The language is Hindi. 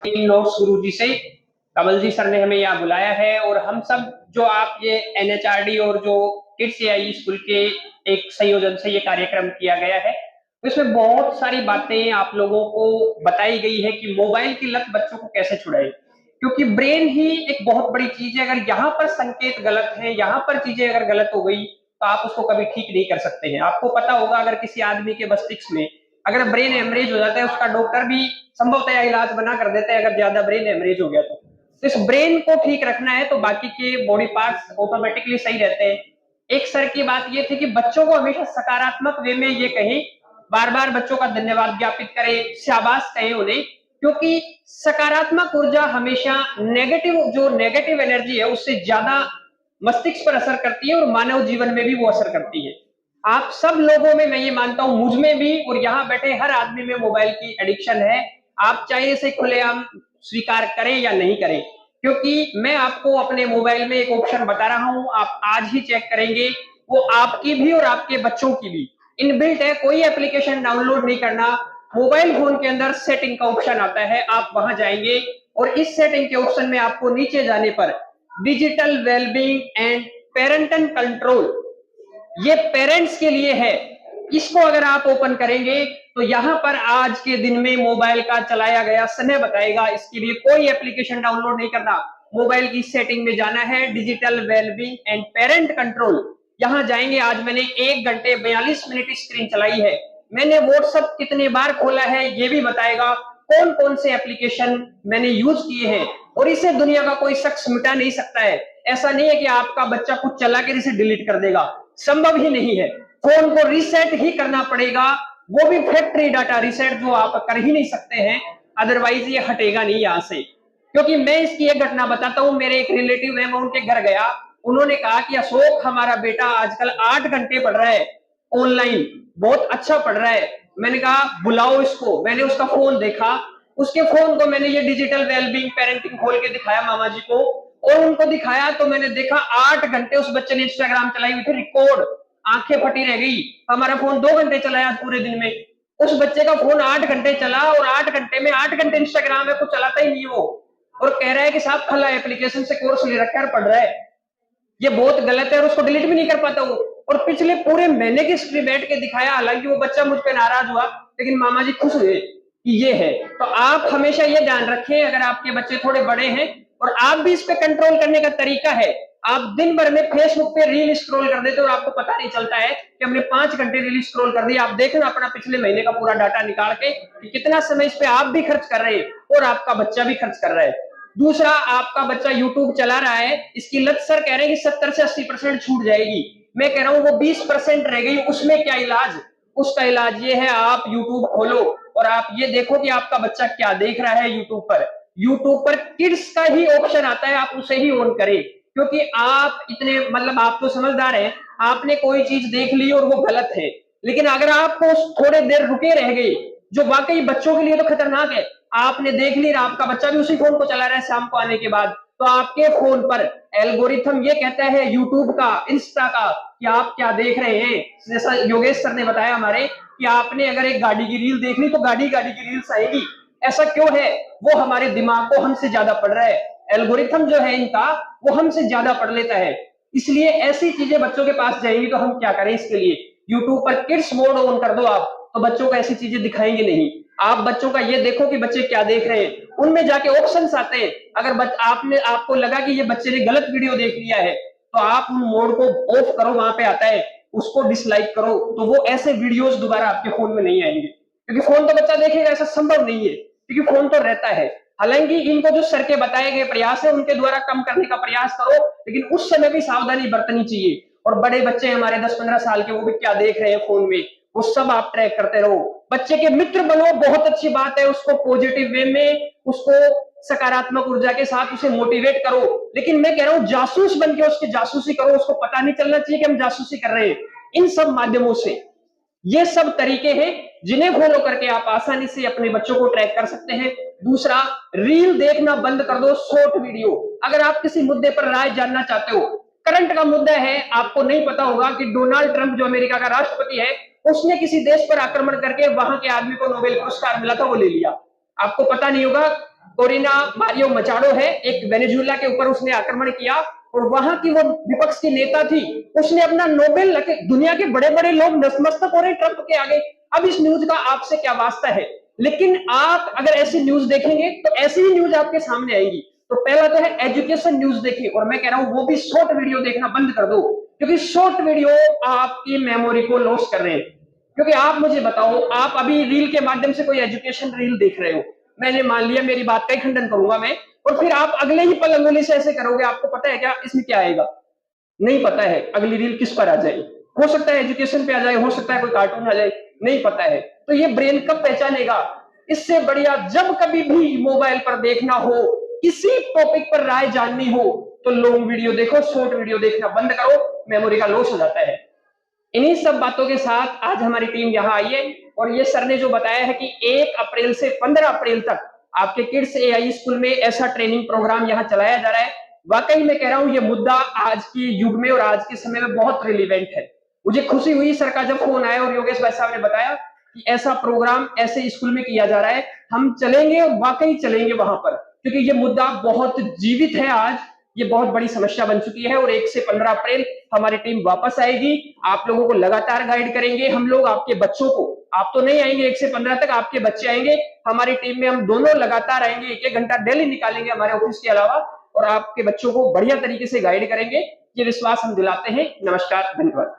इन नोट्स गुरुजी से कमल जी सर ने हमें यहाँ बुलाया है और हम सब जो आप ये एनएचआरडी और जो किड्स एआई स्कूल के एक संयोजन से ये कार्यक्रम किया गया है, तो इसमें बहुत सारी बातें आप लोगों को बताई गई है कि मोबाइल की लत बच्चों को कैसे छुड़ाए, क्योंकि ब्रेन ही एक बहुत बड़ी चीज है। अगर यहाँ पर संकेत गलत है, यहाँ पर चीजें अगर गलत हो गई तो आप उसको कभी ठीक नहीं कर सकते हैं। आपको पता होगा अगर किसी आदमी के मस्तिष्क में अगर ब्रेन हेमरेज हो जाता है, उसका डॉक्टर भी संभवतः इलाज बना कर देते हैं अगर ज्यादा ब्रेन हेमरेज हो गया तो। इस ब्रेन को ठीक रखना है तो बाकी के बॉडी पार्ट्स ऑटोमेटिकली सही रहते हैं। एक सर की बात ये थी कि बच्चों को हमेशा सकारात्मक वे में ये कहें, बार बार बच्चों का धन्यवाद ज्ञापित करें, शाबाश कहें उन्हें, क्योंकि सकारात्मक ऊर्जा हमेशा नेगेटिव एनर्जी है उससे ज्यादा मस्तिष्क पर असर करती है और मानव जीवन में भी वो असर करती है। आप सब लोगों में मैं ये मानता हूं, मुझ में भी और यहाँ बैठे हर आदमी में मोबाइल की एडिक्शन है। आप चाहे इसे खुलेआम स्वीकार करें या नहीं करें, क्योंकि मैं आपको अपने मोबाइल में एक ऑप्शन बता रहा हूं, आप आज ही चेक करेंगे, वो आपकी भी और आपके बच्चों की भी इनबिल्ट है। कोई एप्लीकेशन डाउनलोड नहीं करना, मोबाइल फोन के अंदर सेटिंग का ऑप्शन आता है, आप वहां जाएंगे और इस सेटिंग के ऑप्शन में आपको नीचे जाने पर digital wellbeing and parental control, ये पेरेंट्स के लिए है, इसको अगर आप ओपन करेंगे तो यहां पर आज के दिन में मोबाइल का चलाया गया समय बताएगा। इसके लिए कोई एप्लीकेशन डाउनलोड नहीं करना, मोबाइल की सेटिंग में जाना है, digital wellbeing and parent control, यहां जाएंगे। आज मैंने 1 घंटे 42 मिनट स्क्रीन चलाई है, मैंने व्हाट्सएप कितने बार खोला है ये भी बताएगा, कौन कौन से एप्लीकेशन मैंने यूज किए हैं, और इसे दुनिया का कोई शख्स मिटा नहीं सकता है। ऐसा नहीं है कि आपका बच्चा कुछ चला कर इसे डिलीट कर देगा, संभव ही नहीं है। फोन को रीसेट ही करना पड़ेगा, वो भी फैक्ट्री डाटा रीसेट जो आप कर ही नहीं सकते हैं, अदरवाइज ये हटेगा नहीं यहां से। क्योंकि मैं इसकी एक घटना बताता हूं, मेरे एक रिलेटिव है, मैं उनके घर गया, उन्होंने कहा कि अशोक हमारा बेटा आजकल 8 घंटे पढ़ रहा है ऑनलाइन, बहुत अच्छा पढ़ रहा है। मैंने कहा बुलाओ इसको, मैंने उसका फोन देखा, उसके फोन को मैंने ये डिजिटल वेलबींग पेरेंटिंग खोल के दिखाया मामा जी को, और उनको दिखाया तो मैंने देखा 8 घंटे उस बच्चे ने इंस्टाग्राम चलाई हुई थी रिकॉर्ड, आंखें फटी रह गई। हमारा फोन 2 घंटे चलाया पूरे दिन में, उस बच्चे का फोन 8 घंटे चला और 8 घंटे में 8 घंटे इंस्टाग्राम में कुछ चलाता ही नहीं वो, और कह रहा है कि साहब फला एप्लीकेशन से कोर्स ले रखा है और पढ़ रहा है। ये बहुत गलत है और उसको डिलीट भी नहीं कर पाता वो। और पिछले पूरे महीने की हिस्ट्री बैठ के दिखाया, हालांकि वो बच्चा मुझ पर नाराज हुआ लेकिन मामा जी खुश हुए कि ये है। तो आप हमेशा ये ध्यान रखें, अगर आपके बच्चे थोड़े बड़े हैं और आप भी इस पे कंट्रोल करने का तरीका है, आप दिन भर में फेसबुक पे रील स्क्रॉल कर देते हो और आपको पता नहीं चलता है कि हमने 5 घंटे रील स्क्रॉल कर दिया। आप देखना अपना पिछले महीने का पूरा डाटा निकाल के कि कितना समय इस पे आप भी खर्च कर रहे हैं और आपका बच्चा भी खर्च कर रहा है। दूसरा, आपका बच्चा यूट्यूब चला रहा है, इसकी लत सर कह रहे हैं कि 70 से 80% छूट जाएगी, मैं कह रहा हूं वो 20% रह गई, उसमें क्या इलाज? उसका इलाज ये है, आप यूट्यूब खोलो और आप ये देखो कि आपका बच्चा क्या देख रहा है यूट्यूब पर। यूट्यूब पर किड्स का ही ऑप्शन आता है, आप उसे ही ऑन करें, क्योंकि आप इतने मतलब आप तो समझदार हैं, आपने कोई चीज देख ली और वो गलत है, लेकिन अगर आपको थोड़े देर रुके रह गए, जो वाकई बच्चों के लिए तो खतरनाक है, आपने देख ली आपका बच्चा भी उसी फोन को चला रहा है शाम को आने के बाद, तो आपके फोन पर एल्गोरिथम ये कहता है यूट्यूब का, इंस्टा का, कि आप क्या देख रहे हैं। जैसा योगेश सर ने बताया हमारे कि आपने अगर एक गाड़ी की रील देख ली तो गाड़ी गाड़ी की रील्स आएगी। ऐसा क्यों है? वो हमारे दिमाग को हमसे ज्यादा पढ़ रहा है, एल्गोरिथम जो है इनका वो हमसे ज्यादा पढ़ लेता है। इसलिए ऐसी चीजें बच्चों के पास जाएंगी तो हम क्या करें इसके लिए? यूट्यूब पर किड्स मोड ऑन कर दो आप, तो बच्चों को ऐसी चीजें दिखाएंगे नहीं। आप बच्चों का ये देखो कि बच्चे क्या देख रहे हैं, उनमें जाके ऑप्शंस आते हैं, अगर आपको लगा कि ये बच्चे ने गलत वीडियो देख लिया है तो आप उन मोड को ऑफ करो, वहां पे आता है, उसको डिसलाइक करो, तो वो ऐसे वीडियोस दोबारा आपके फोन में नहीं आएंगे। क्योंकि फोन तो बच्चा देखेगा ऐसा संभव नहीं है, क्योंकि फोन तो रहता है। हालांकि इनको जो सर के बताए गए प्रयास है उनके द्वारा कम करने का प्रयास करो, लेकिन उस समय भी सावधानी बरतनी चाहिए। और बड़े बच्चे हमारे 10-15 साल के, वो भी क्या देख रहे हैं फोन में, वो सब आप ट्रैक करते रहो। बच्चे के मित्र बनो, बहुत अच्छी बात है, उसको पॉजिटिव वे में, उसको सकारात्मक ऊर्जा के साथ उसे मोटिवेट करो, लेकिन मैं कह रहा हूं जासूस बन के उसकी जासूसी करो, उसको पता नहीं चलना चाहिए कि हम जासूसी कर रहे हैं। इन सब माध्यमों से ये सब तरीके हैं जिन्हें फॉलो करके आप आसानी से अपने बच्चों को ट्रैक कर सकते हैं। दूसरा, रील देखना बंद कर दो, शॉर्ट वीडियो। अगर आप किसी मुद्दे पर राय जानना चाहते हो, करंट का मुद्दा है, आपको नहीं पता होगा कि डोनाल्ड ट्रंप जो अमेरिका का राष्ट्रपति है, उसने किसी देश पर आक्रमण करके वहां के आदमी को नोबेल पुरस्कार मिला था, वो ले लिया। आपको पता नहीं होगा, कोरिना मारियो मचाडो है, एक वेनेजुएला के ऊपर उसने आक्रमण किया और वहां की वो विपक्ष की नेता थी, उसने अपना नोबेल लगे, दुनिया के बड़े-बड़े लोग नतमस्तक हो रहे ट्रंप के आगे। अब इस न्यूज का आपसे क्या वास्ता है? लेकिन आप अगर ऐसी न्यूज देखेंगे तो ऐसी ही न्यूज आपके सामने आएगी। तो पहला तो है एजुकेशन न्यूज देखिए, और मैं कह रहा हूं वो भी शॉर्ट वीडियो देखना बंद कर दो, क्योंकि शॉर्ट वीडियो आपकी मेमोरी को लॉस कर रहे हैं। क्योंकि आप मुझे बताओ, आप अभी रील के माध्यम से कोई एजुकेशन रील देख रहे हो, मैंने मान लिया, मेरी बात का ही खंडन करूंगा मैं, और फिर आप अगले ही पल अंगुली से ऐसे करोगे, आपको पता है क्या इसमें क्या आएगा? नहीं पता है अगली रील किस पर आ जाए। हो सकता है एजुकेशन पे आ जाए, हो सकता है कोई कार्टून आ जाए, नहीं पता है। तो ये ब्रेन कब पहचानेगा? इससे बढ़िया जब कभी भी मोबाइल पर देखना हो, किसी टॉपिक पर राय जाननी हो, तो लॉन्ग वीडियो देखो, शॉर्ट वीडियो देखना बंद करो, मेमोरी का लॉस हो जाता है। इन्हीं सब बातों के साथ आज हमारी टीम यहाँ आई है, और ये सर ने जो बताया है कि 1 अप्रैल से 15 अप्रैल तक आपके किड्स एआई स्कूल में ऐसा ट्रेनिंग प्रोग्राम यहाँ चलाया जा रहा है। वाकई में कह रहा हूँ, ये मुद्दा आज की युग में और आज के समय में बहुत रिलेवेंट है। मुझे खुशी हुई सर का जब फोन आया और योगेश भाई साहब ने बताया कि ऐसा प्रोग्राम ऐसे स्कूल में किया जा रहा है, हम चलेंगे और वाकई चलेंगे वहां पर, क्योंकि ये मुद्दा बहुत जीवित है आज, ये बहुत बड़ी समस्या बन चुकी है। और 1 से 15 अप्रैल हमारी टीम वापस आएगी, आप लोगों को लगातार गाइड करेंगे हम लोग, आपके बच्चों को, आप तो नहीं आएंगे 1 से 15 तक, आपके बच्चे आएंगे हमारी टीम में, हम दोनों लगातार आएंगे, 1-1 घंटा डेली निकालेंगे हमारे ऑफिस के अलावा, और आपके बच्चों को बढ़िया तरीके से गाइड करेंगे। ये विश्वास हम दिलाते हैं। नमस्कार, धन्यवाद।